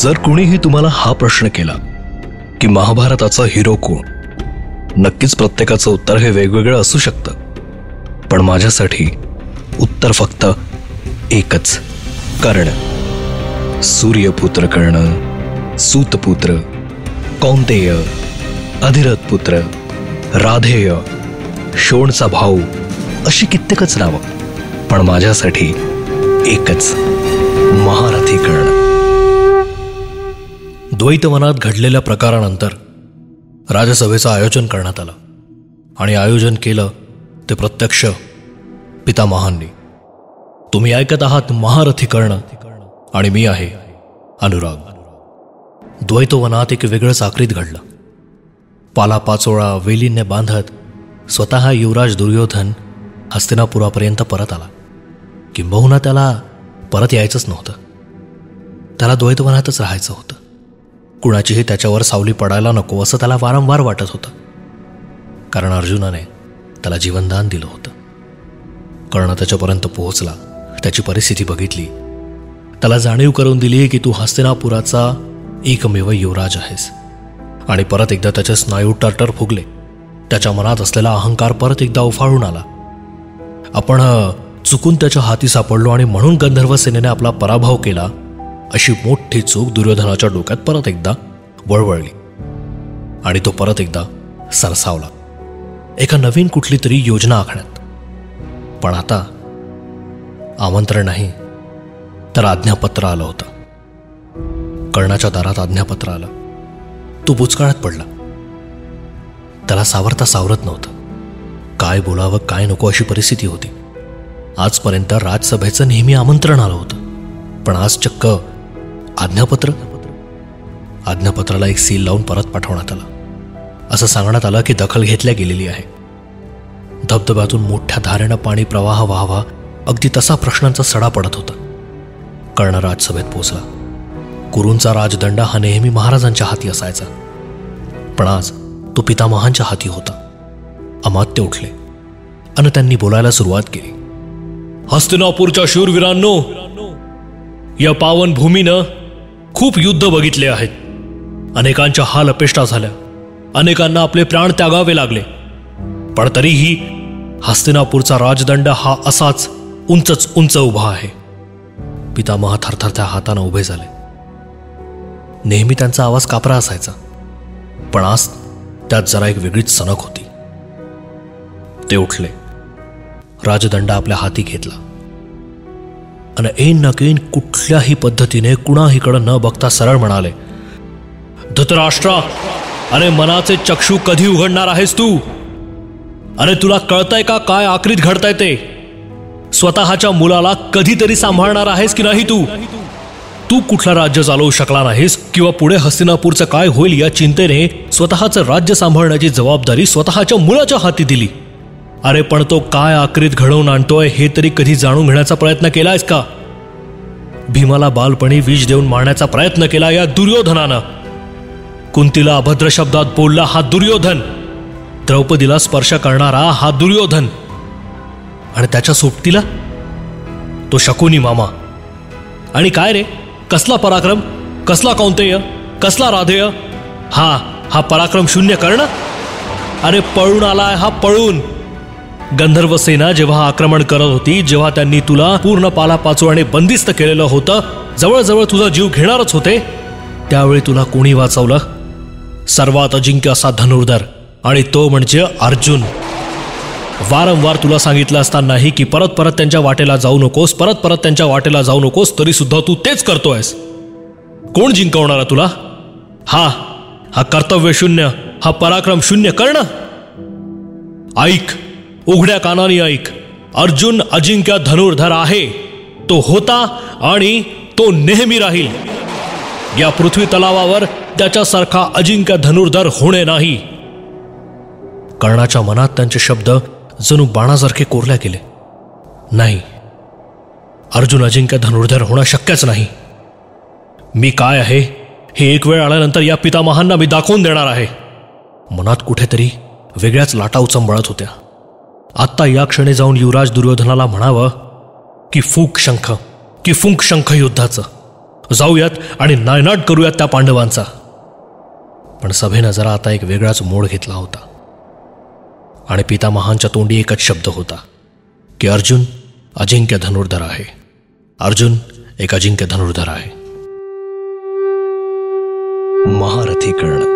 जर कुणीही तुम्हाला हा प्रश्न केला की महाभारताचा हिरो कोण, नक्कीच प्रत्येकाचं उत्तर हे वेगवेगळं असू शकतं. पण माझ्यासाठी उत्तर फक्त एकच, कर्ण. सूर्यपुत्र कर्ण, सूतपुत्र, कौंतेय, अधिरथ पुत्र, राधेय, शोणचा भाऊ, अशी कित्येकच नावं. पण माझ्यासाठी एकच, महारथी कर्ण. द्वैतवनात घडलेल्या प्रकारानंतर राजसभेचं आयोजन करण्यात आलं आणि आयोजन केलं ते प्रत्यक्ष पितामहांनी. तुम्ही ऐकत आहात महारथी कर्ण आणि मी आहे अनुराग. द्वैतवनात एक वेगळंच आकृत घडलं. पालापाचोळा वेलींने बांधत स्वतः युवराज दुर्योधन हस्तिनापुरापर्यंत परत आला. किंबहुना त्याला परत यायचंच नव्हतं. त्याला द्वैतवनातच राहायचं होतं. कुणाचीही त्याच्यावर सावली पडायला नको असं त्याला वारंवार वाटत होतं, कारण अर्जुनाने त्याला जीवनदान दिलं होतं. कर्ण त्याच्यापर्यंत पोहोचला, त्याची परिस्थिती बघितली, त्याला जाणीव करून दिली की तू हस्तिनापुराचा एकमेव युवराज आहेस. आणि परत एकदा त्याचे स्नायू टरटर फुगले. त्याच्या मनात असलेला अहंकार परत एकदा उफाळून आला. आपण चुकून त्याच्या हाती सापडलो आणि म्हणून गंधर्व सेनेने आपला पराभव केला, अशी मोठी चूक दुर्योधनाच्या डोक्यात परत एकदा वळवळली आणि तो परत एकदा सरसावला एका नवीन कुठली तरी योजना आखण्यात. पण आता आमंत्रण नाही तर आज्ञापत्र आलं होतं. कर्णाच्या दारात आज्ञापत्र आलं. तो बुचकाळात पडला. त्याला सावरता सावरत नव्हतं. काय बोलावं काय नको अशी परिस्थिती होती. आजपर्यंत राजसभेचं नेहमी आमंत्रण आलं होतं, पण आज चक्क आज्ञापत्र. आज्ञापत्राला एक सील लावून परत पाठवण्यात आलं. असं सांगण्यात आलं की दखल घेतल्या गेलेली आहे. धबधब्यातून मोठ्या धारेनं पाणी प्रवाह व्हावा, अगदी तसा प्रश्नांचा सडा पडत होता. कर्ण राजसभेत पोचला. कुरूंचा राजदंड हा नेहमी महाराजांच्या हाती असायचा, पण आज तो पितामहांच्या हाती होता. अमात्य उठले आणि त्यांनी बोलायला सुरुवात केली. हस्तिनापूरच्या शूरवीरांनो, या पावन भूमीनं खूप युद्ध बघितले आहेत. अनेकांच्या हाल अपेष्टा झाल्या, अनेकांना आपले प्राण त्यागावे लागले. पण तरीही हस्तिनापूरचा राजदंड हा असाच उंचच उंच उभा आहे. पितामह थरथरत्या हाताने उभे झाले. नेहमी त्यांचा आवाज कापरा असायचा, पण आज त्यात जरा एक वेगळीच सनक होती. ते उठले, राजदंड आपल्या हाती घेतला आणि ऐन नकेन कुठल्याही पद्धतीने कुणाहीकडे न बघता सरळ म्हणाले, धृतराष्ट्रा, अरे मनाचे चक्षु कधी उघडणार आहेस तू? अरे तुला कळतंय का काय आकृत घडतंय ते? स्वतःच्या मुलाला कधीतरी सांभाळणार आहेस की नाही तू? तू कुठलं राज्य चालवू शकला नाहीस किंवा पुढे हस्तिनापूरचं काय होईल या चिंतेने स्वतःचं राज्य सांभाळण्याची जबाबदारी स्वतःच्या मुलाच्या हाती दिली. अरे पण तो काय आकृत घडवून आणतोय हे तरी कधी जाणून घेण्याचा प्रयत्न केलायस का? भीमाला बालपणी विष देऊन मारण्याचा प्रयत्न केला या दुर्योधनानं. कुंतीला अभद्र शब्दात बोलला हा दुर्योधन. द्रौपदीला स्पर्श करणारा हा दुर्योधन. आणि त्याच्या सोबतीला तो शकुनी मामा. आणि काय रे, कसला पराक्रम, कसला कौंतेय, कसला राधेय? हा पराक्रम शून्य कर्ण. अरे पळून आलाय हा, पळून. गंधर्व सेना जेव्हा आक्रमण करत होती, जेव्हा त्यांनी तुला पूर्ण पालापाचोळ्याने बंदिस्त केलेलं होतं, जवळजवळ तुझा जीव घेणारच होते, त्यावेळी तुला कोणी वाचवलं? सर्वात अजिंक्य असा धनुर्धर, आणि तो म्हणजे अर्जुन. वारंवार तुला सांगितलं असतानाही की परत परत त्यांच्या वाटेला जाऊ नकोस, परत परत त्यांच्या वाटेला जाऊ नकोस, तरी सुद्धा तू तेच करतोयस. कोण जिंकवणार तुला? हा कर्तव्य शून्य, हा पराक्रम शून्य कर्ण. ऐक, उघड्या कानाने ऐक. अर्जुन अजिंक्य धनुर्धर आहे. तो होता आणि तो नेहमी राहील. या पृथ्वी तलावावर त्याच्यासारखा अजिंक्य धनुर्धर होणे नाही. कर्णाच्या मनात त्यांचे शब्द जणू बाणासारखे कोरल्या गेले. नाही, अर्जुन अजिंक्य धनुर्धर होणं शक्यच नाही. मी काय आहे हे एक वेळ आल्यानंतर या पितामहांना मी दाखवून देणार आहे. मनात कुठेतरी वेगळ्याच लाटा उचंबळत होत्या. आत्ता या क्षणी जाऊन युवराज दुर्योधनाला म्हणावं की फूंक शंख युद्धाचं. जाऊयात आणि नायनाट करूयात त्या पांडवांचा. पण सभेनं जरा आता एक वेगळाच मोड घेतला होता आणि पितामहांच्या तोंडी एकच शब्द होता की अर्जुन अजिंक्य धनुर्धर आहे. अर्जुन एक अजिंक्य धनुर्धर आहे. महारथी कर्ण.